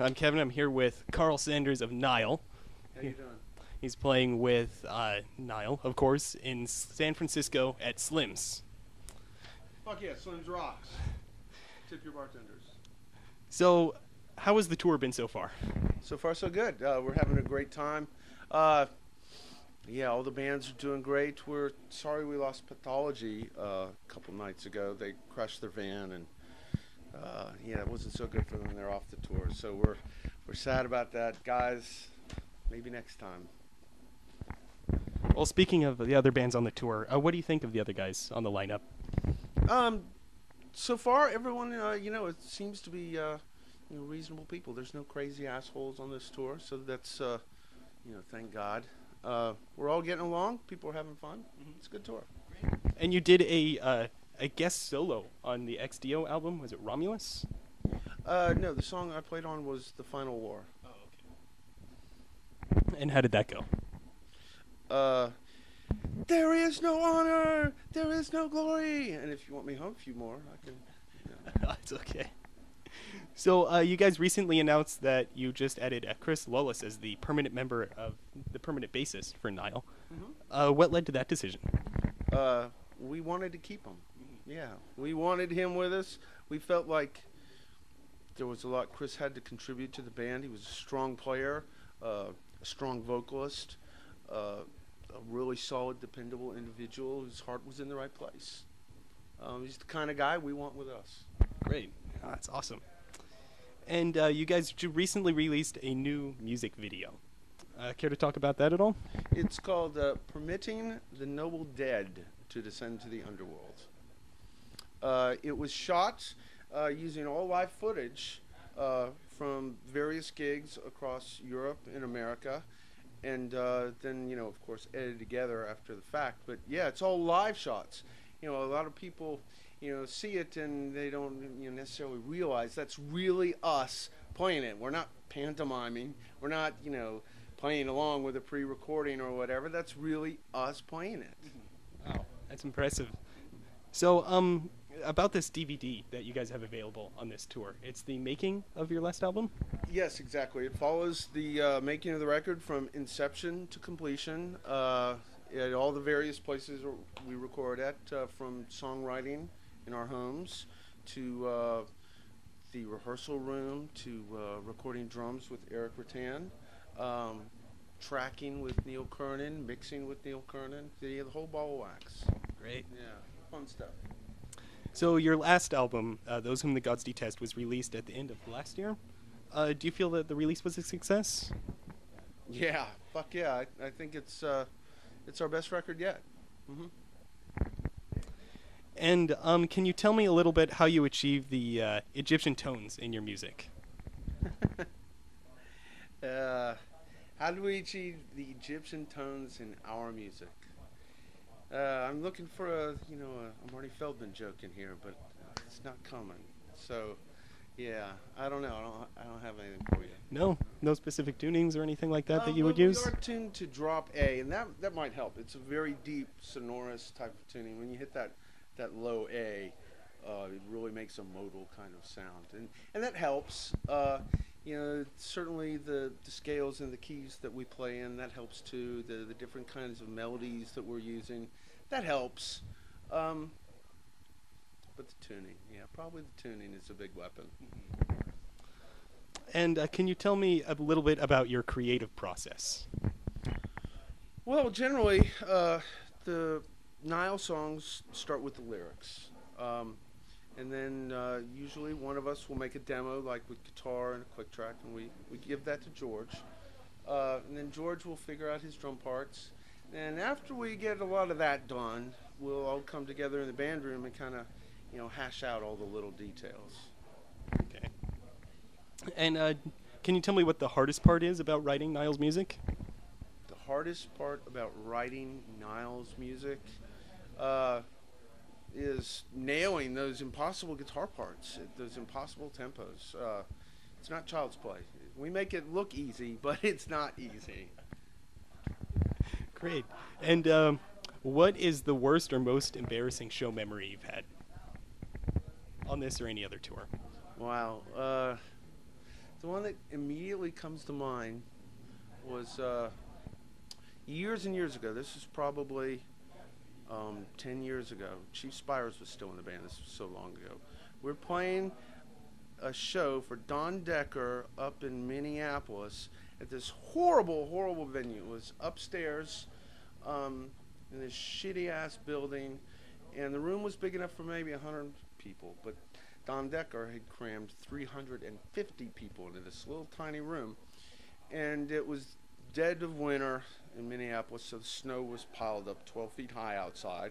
I'm Kevin. I'm here with Karl Sanders of Nile. How you doing? He's playing with Nile, of course, in San Francisco at Slim's. Fuck yeah, Slim's rocks. Tip your bartenders. So, how has the tour been so far? So far, so good. We're having a great time. Yeah, all the bands are doing great. We're sorry we lost Pathology a couple nights ago. They crashed their van, and yeah, it wasn't so good for them. They're off the tour, so we're sad about that, guys. Maybe next time. Well, speaking of the other bands on the tour, what do you think of the other guys on the lineup? So far, everyone, it seems to be, reasonable people. There's no crazy assholes on this tour, so that's, thank God. We're all getting along. People are having fun. It's a good tour. And you did a guest solo on the XDO album. Was it Romulus? No, the song I played on was The Final War. Oh, okay. And how did that go? There is no honor, there is no glory. And if you want me home a few more, I can. It's okay. So you guys recently announced that you just added Chris Lullis as the permanent member of the permanent bassist for Nile. What led to that decision? We wanted to keep him. Yeah, we wanted him with us. We felt like there was a lot Chris had to contribute to the band. He was a strong player, a strong vocalist, a really solid, dependable individual whose heart was in the right place. He's the kind of guy we want with us. Great. Oh, that's awesome. And you guys recently released a new music video. Care to talk about that at all? It's called Permitting the Noble Dead to Descend to the Underworld. It was shot using all live footage from various gigs across Europe and America, and then, of course, edited together after the fact. But yeah, it's all live shots. A lot of people, see it and they don't necessarily realize that's really us playing it. We're not pantomiming. We're not, playing along with a pre-recording or whatever. That's really us playing it. Wow, that's impressive. So, about this DVD that you guys have available on this tour, it's the making of your last album? Yes, exactly. It follows the making of the record from inception to completion at all the various places we record at, from songwriting in our homes to the rehearsal room to recording drums with Eric Rattan, tracking with Neil Kernan, mixing with Neil Kernan, the whole ball of wax. Great. Yeah, fun stuff. So your last album, Those Whom the Gods Detest, was released at the end of last year. Do you feel that the release was a success? Yeah, fuck yeah. I think it's our best record yet. And can you tell me a little bit how you achieve the Egyptian tones in your music? How do we achieve the Egyptian tones in our music? I'm looking for a Marty Feldman joke in here, but it's not coming. So, yeah, I don't know. I don't have anything for you. No specific tunings or anything like that that you would use? We are tuned to drop A, and that might help. It's a very deep, sonorous type of tuning. When you hit that low A, it really makes a modal kind of sound, and that helps. Certainly the scales and the keys that we play in, that helps too. The different kinds of melodies that we're using, that helps. But the tuning, probably the tuning is a big weapon. And can you tell me a little bit about your creative process? Well, generally, the Nile songs start with the lyrics. And then usually one of us will make a demo, like with guitar and a click track, and we give that to George. And then George will figure out his drum parts. And after we get a lot of that done, we'll all come together in the band room and kind of, hash out all the little details. Okay. And can you tell me what the hardest part is about writing Nile's music? The hardest part about writing Nile's music is nailing those impossible guitar parts, those impossible tempos. It's not child's play. We make it look easy, but it's not easy. Great. And what is the worst or most embarrassing show memory you've had on this or any other tour? Wow. The one that immediately comes to mind was years and years ago. This is probably 10 years ago. Chief Spires was still in the band. This was so long ago. We were playing a show for Don Decker up in Minneapolis at this horrible, horrible venue. It was upstairs in this shitty-ass building, and the room was big enough for maybe 100 people, but Don Decker had crammed 350 people into this little tiny room, and it was dead of winter in Minneapolis, so the snow was piled up 12 feet high outside.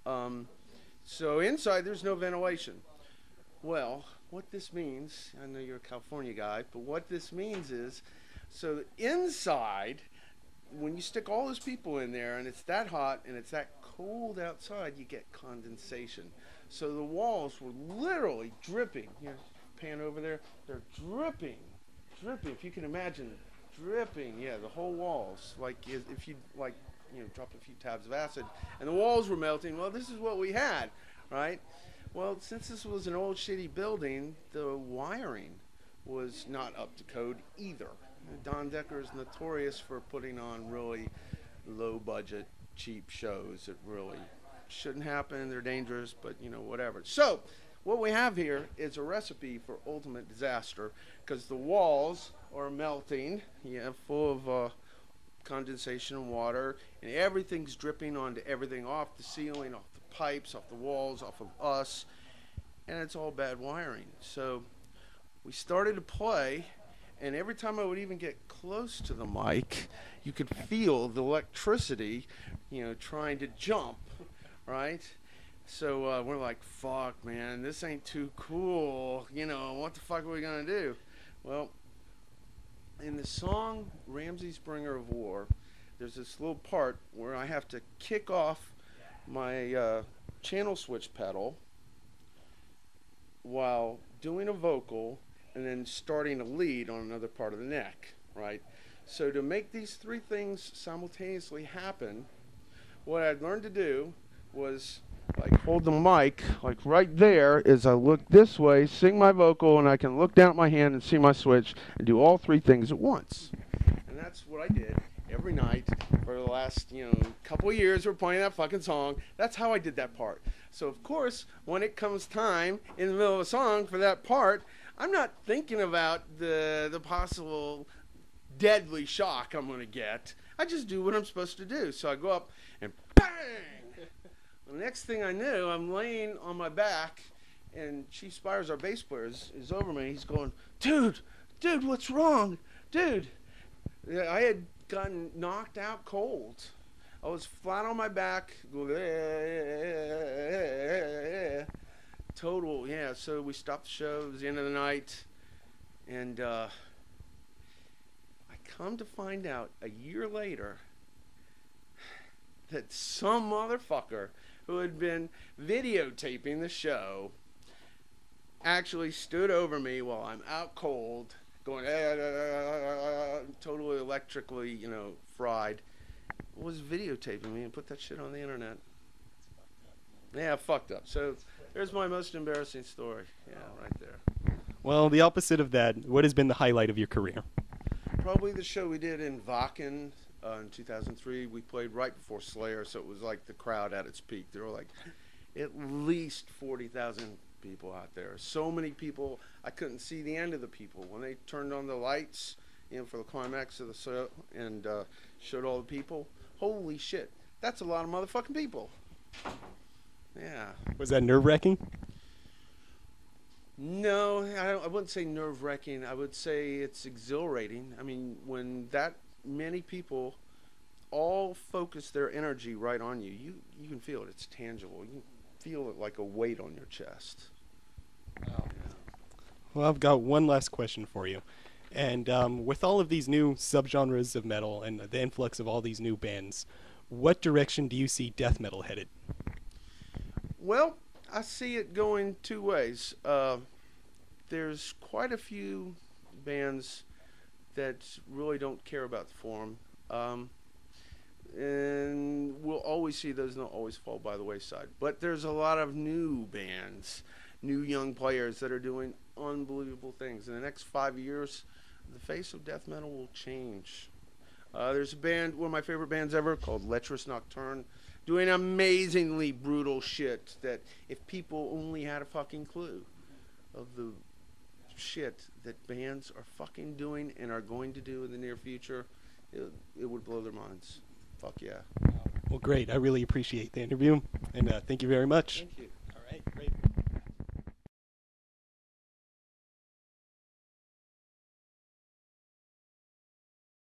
So inside, there's no ventilation. Well, what this means, I know you're a California guy, but what this means is, so inside, when you stick all those people in there and it's that hot and it's that cold outside, you get condensation. So the walls were literally dripping. Here, pan over there. They're dripping, if you can imagine, dripping. Yeah, the whole walls. Like if you dropped a few tabs of acid and the walls were melting. Well, this is what we had, right? Well, since this was an old shitty building, the wiring was not up to code either. Don Decker is notorious for putting on really low-budget, cheap shows that really shouldn't happen. They're dangerous, but, whatever. So what we have here is a recipe for ultimate disaster because the walls are melting, full of condensation and water, and everything's dripping onto everything, off the ceiling, off the pipes, off the walls, off of us, and it's all bad wiring. So we started to play, and every time I would even get close to the mic, you could feel the electricity, trying to jump, right? So we're like, fuck, man, this ain't too cool. What the fuck are we going to do? Well, in the song Ramsey's Bringer of War, there's this little part where I have to kick off my channel switch pedal while doing a vocal and then starting a lead on another part of the neck, right? So to make these three things simultaneously happen, what I'd learned to do was hold the mic right there as I look this way, sing my vocal, and I can look down at my hand and see my switch and do all three things at once. And that's what I did every night for the last, couple of years. We're playing that fucking song. That's how I did that part. So of course, when it comes time in the middle of a song for that part, I'm not thinking about the possible deadly shock I'm going to get. I just do what I'm supposed to do. So I go up and bang! The next thing I knew, I'm laying on my back, and Chief Spires, our bass player, is over me. He's going, dude, what's wrong? Dude. I had gotten knocked out cold. I was flat on my back. Total, yeah. So we stopped the show. It was the end of the night. And I come to find out a year later that some motherfucker who had been videotaping the show actually stood over me while I'm out cold, going totally electrically, fried, was videotaping me and put that shit on the internet. Yeah, fucked up. So there's my most embarrassing story. Yeah, right there. Well, the opposite of that, what has been the highlight of your career? Probably the show we did in Wacken in 2003. We played right before Slayer, so it was like the crowd at its peak. There were like at least 40,000 people out there. So many people, I couldn't see the end of the people. When they turned on the lights, for the climax of the show and showed all the people, holy shit, that's a lot of motherfucking people. Yeah. Was that nerve-wracking? No, I wouldn't say nerve-wracking. I would say it's exhilarating. I mean, when that many people all focus their energy right on you, you can feel it. It's tangible. You can feel it like a weight on your chest. Wow. Yeah. Well, I've got one last question for you. And with all of these new subgenres of metal and the influx of all these new bands, what direction do you see death metal headed? Well, I see it going two ways. There's quite a few bands that really don't care about the form. And we'll always see those, and they'll always fall by the wayside. But there's a lot of new bands new young players that are doing unbelievable things. In the next 5 years, the face of death metal will change. There's a band, one of my favorite bands ever, called Lecherous Nocturne, doing amazingly brutal shit that if people only had a fucking clue of the shit that bands are fucking doing and are going to do in the near future, it would blow their minds. Fuck yeah. Well, great. I really appreciate the interview, and thank you very much. Thank you.